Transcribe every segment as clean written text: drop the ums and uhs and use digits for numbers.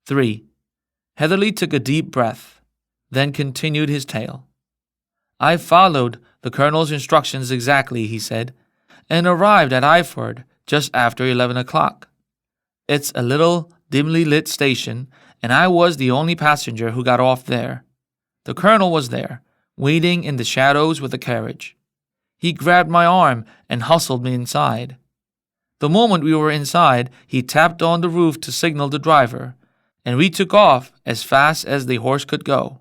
3. Heatherly took a deep breath, then continued his tale. I followed the colonel's instructions exactly, he said, and arrived at Iford just after 11 o'clock. It's a little dimly lit station, and I was the only passenger who got off there. The colonel was there, waiting in the shadows with a carriage. He grabbed my arm and hustled me inside. The moment we were inside, he tapped on the roof to signal the driver, and we took off as fast as the horse could go.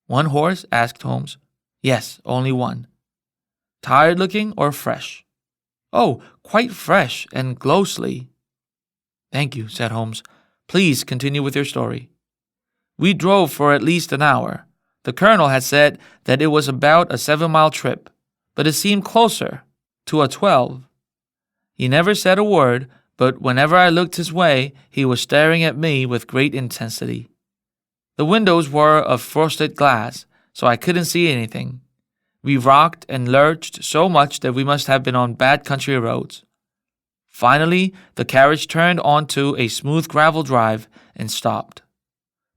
One horse? Asked Holmes. Yes, only one. Tired looking or fresh? Oh, quite fresh and ghostly. Thank you, said Holmes. Please continue with your story. We drove for at least an hour. The colonel had said that it was about a 7-mile trip, but it seemed closer to a 12. He never said a word, but whenever I looked his way, he was staring at me with great intensity. The windows were of frosted glass, so I couldn't see anything. We rocked and lurched so much that we must have been on bad country roads. Finally, the carriage turned onto a smooth gravel drive and stopped.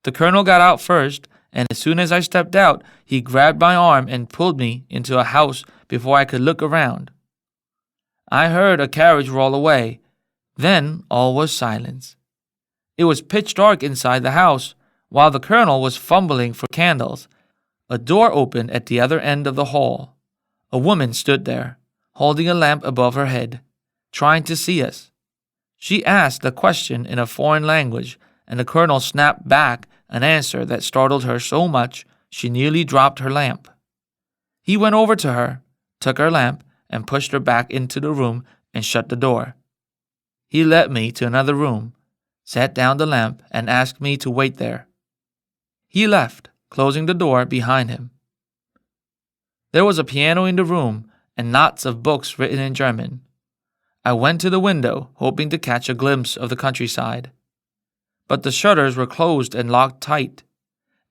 The colonel got out first, and as soon as I stepped out, he grabbed my arm and pulled me into a house before I could look around. I heard a carriage roll away. Then all was silence. It was pitch dark inside the house. While the colonel was fumbling for candles, a door opened at the other end of the hall. A woman stood there, holding a lamp above her head, trying to see us. She asked a question in a foreign language, and the colonel snapped back an answer that startled her so much she nearly dropped her lamp. He went over to her, took her lamp, and pushed her back into the room and shut the door. He led me to another room, set down the lamp, and asked me to wait there. He left, closing the door behind him. There was a piano in the room and lots of books written in German. I went to the window, hoping to catch a glimpse of the countryside. But the shutters were closed and locked tight,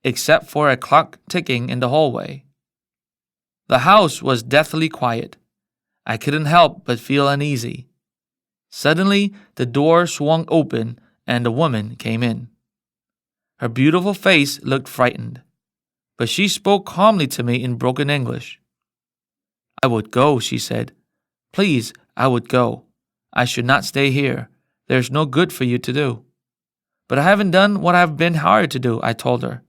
except for a clock ticking in the hallway. The house was deathly quiet. I couldn't help but feel uneasy. Suddenly, the door swung open and a woman came in. Her beautiful face looked frightened, but she spoke calmly to me in broken English. I would go, she said. Please, I would go. I should not stay here. There's no good for you to do. But I haven't done what I've been hired to do, I told her.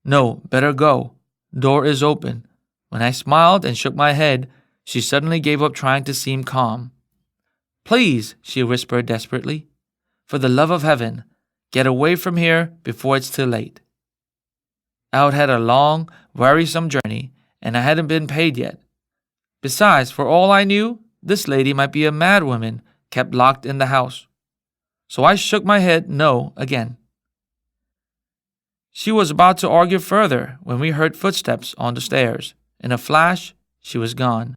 No, better go. Door is open. When I smiled and shook my head, she suddenly gave up trying to seem calm. Please, she whispered desperately. For the love of heaven, get away from here before it's too late. I had a long, wearisome journey, and I hadn't been paid yet. Besides, for all I knew, this lady might be a madwoman kept locked in the house. So I shook my head no again. She was about to argue further when we heard footsteps on the stairs. In a flash, she was gone.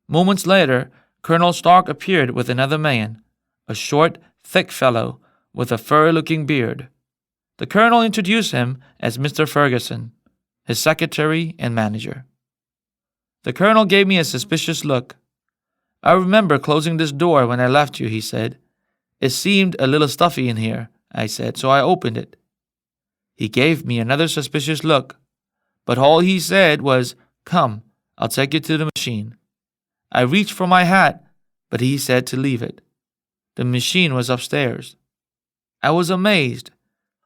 Moments later, Colonel Stark appeared with another man, a short, thick fellow with a furry-looking beard. The colonel introduced him as Mr. Ferguson, his secretary and manager. The colonel gave me a suspicious look. I remember closing this door when I left you, he said. It seemed a little stuffy in here, I said, so I opened it. He gave me another suspicious look, but all he said was, Come, I'll take you to the machine. I reached for my hat, but he said to leave it. The machine was upstairs. I was amazed,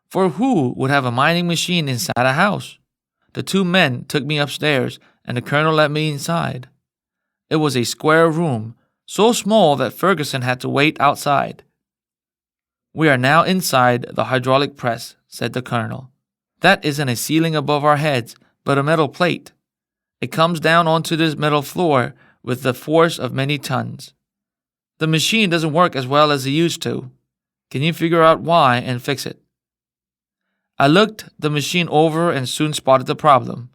for who would have a mining machine inside a house? The two men took me upstairs, and the colonel let me inside. It was a square room, so small that Ferguson had to wait outside. We are now inside the hydraulic press, said the colonel. That isn't a ceiling above our heads, but a metal plate. It comes down onto this metal floor with the force of many tons. The machine doesn't work as well as it used to. Can you figure out why and fix it? I looked the machine over and soon spotted the problem.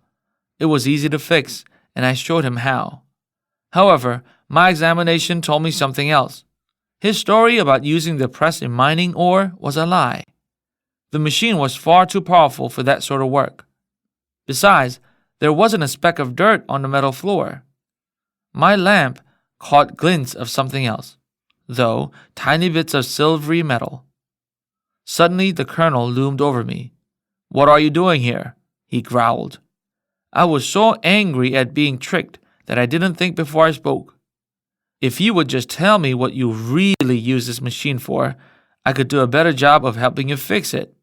It was easy to fix, and I showed him how. However, my examination told me something else. His story about using the press in mining ore was a lie. The machine was far too powerful for that sort of work. Besides, there wasn't a speck of dirt on the metal floor. My lamp caught glints of something else, though tiny bits of silvery metal. Suddenly, the colonel loomed over me. "What are you doing here?" he growled. I was so angry at being tricked that I didn't think before I spoke. "If you would just tell me what you really use this machine for, I could do a better job of helping you fix it."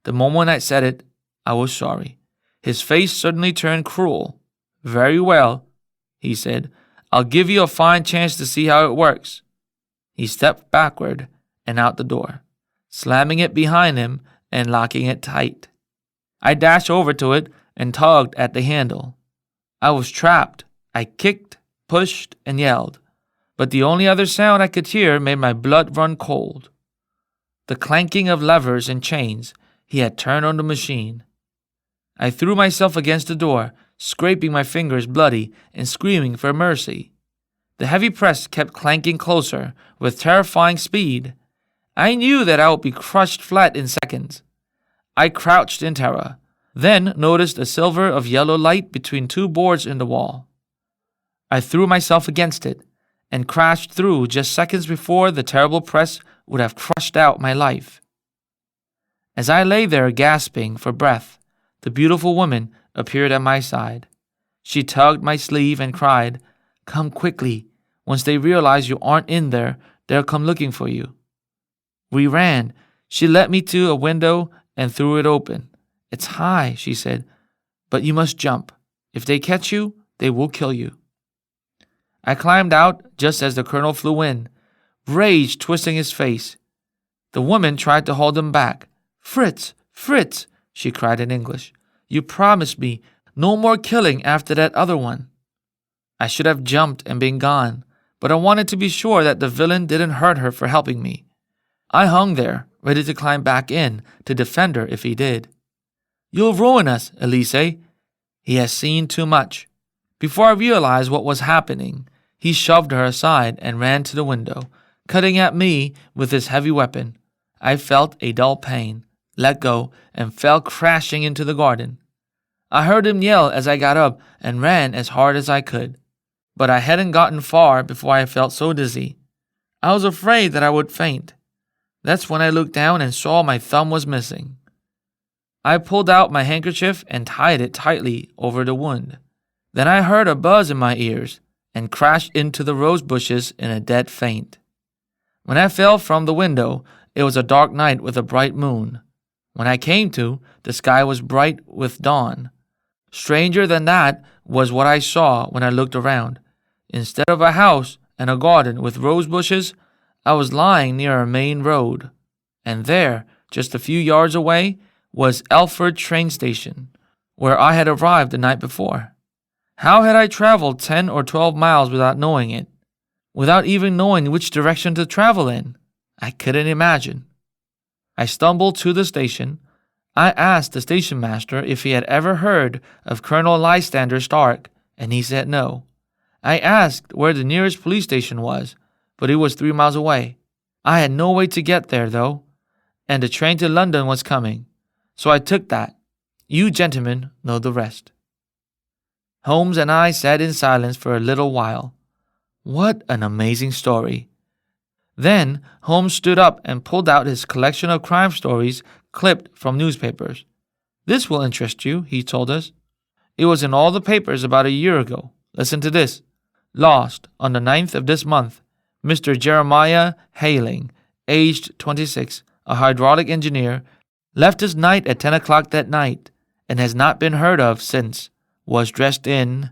The moment I said it, I was sorry. His face suddenly turned cruel. "Very well," he said. "I'll give you a fine chance to see how it works." He stepped backward and out the door, slamming it behind him and locking it tight. I dashed over to it and tugged at the handle. I was trapped. I kicked, pushed, and yelled, but the only other sound I could hear made my blood run cold. The clanking of levers and chains. He had turned on the machine. I threw myself against the door, scraping my fingers bloody and screaming for mercy. The heavy press kept clanking closer with terrifying speed. I knew that I would be crushed flat in seconds. I crouched in terror, then noticed a silver of yellow light between two boards in the wall. I threw myself against it and crashed through just seconds before the terrible press would have crushed out my life. As I lay there gasping for breath, the beautiful woman appeared at my side. She tugged my sleeve and cried, "Come quickly. Once they realize you aren't in there, they'll come looking for you." We ran. She led me to a window and threw it open. "It's high," she said, "but you must jump. If they catch you, they will kill you." I climbed out just as the colonel flew in, rage twisting his face. The woman tried to hold him back. "Fritz, Fritz," she cried in English, "you promised me no more killing after that other one." I should have jumped and been gone, but I wanted to be sure that the villain didn't hurt her for helping me. I hung there, ready to climb back in to defend her if he did. "You'll ruin us, Elise. He has seen too much." Before I realized what was happening, he shoved her aside and ran to the window, cutting at me with his heavy weapon. I felt a dull pain, let go, and fell crashing into the garden. I heard him yell as I got up and ran as hard as I could. But I hadn't gotten far before I felt so dizzy. I was afraid that I would faint. That's when I looked down and saw my thumb was missing. I pulled out my handkerchief and tied it tightly over the wound. Then I heard a buzz in my ears and crashed into the rose bushes in a dead faint. When I fell from the window, it was a dark night with a bright moon. When I came to, the sky was bright with dawn. Stranger than that was what I saw when I looked around. Instead of a house and a garden with rose bushes, I was lying near a main road. And there, just a few yards away, was Elford train station, where I had arrived the night before. How had I traveled 10 or 12 miles without knowing it? Without even knowing which direction to travel in? I couldn't imagine. I stumbled to the station. I asked the station master if he had ever heard of Colonel Lysander Stark, and he said no. I asked where the nearest police station was, but it was 3 miles away. I had no way to get there, though, and the train to London was coming, so I took that. You gentlemen know the rest. Holmes and I sat in silence for a little while. What an amazing story. Then Holmes stood up and pulled out his collection of crime stories clipped from newspapers. "This will interest you," he told us. "It was in all the papers about a year ago. Listen to this. Lost on the 9th of this month. Mr. Jeremiah Hayling, aged 26, a hydraulic engineer, left his night at 10 o'clock that night and has not been heard of since. Was dressed in..."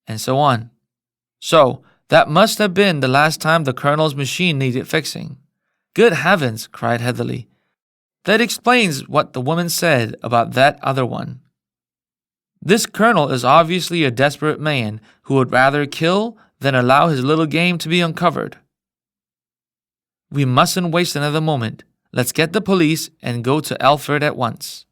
and so on. So, that must have been the last time the colonel's machine needed fixing. "Good heavens," cried Heatherly. "That explains what the woman said about that other one. This colonel is obviously a desperate man who would rather kill than allow his little game to be uncovered. We mustn't waste another moment. Let's get the police and go to Elford at once."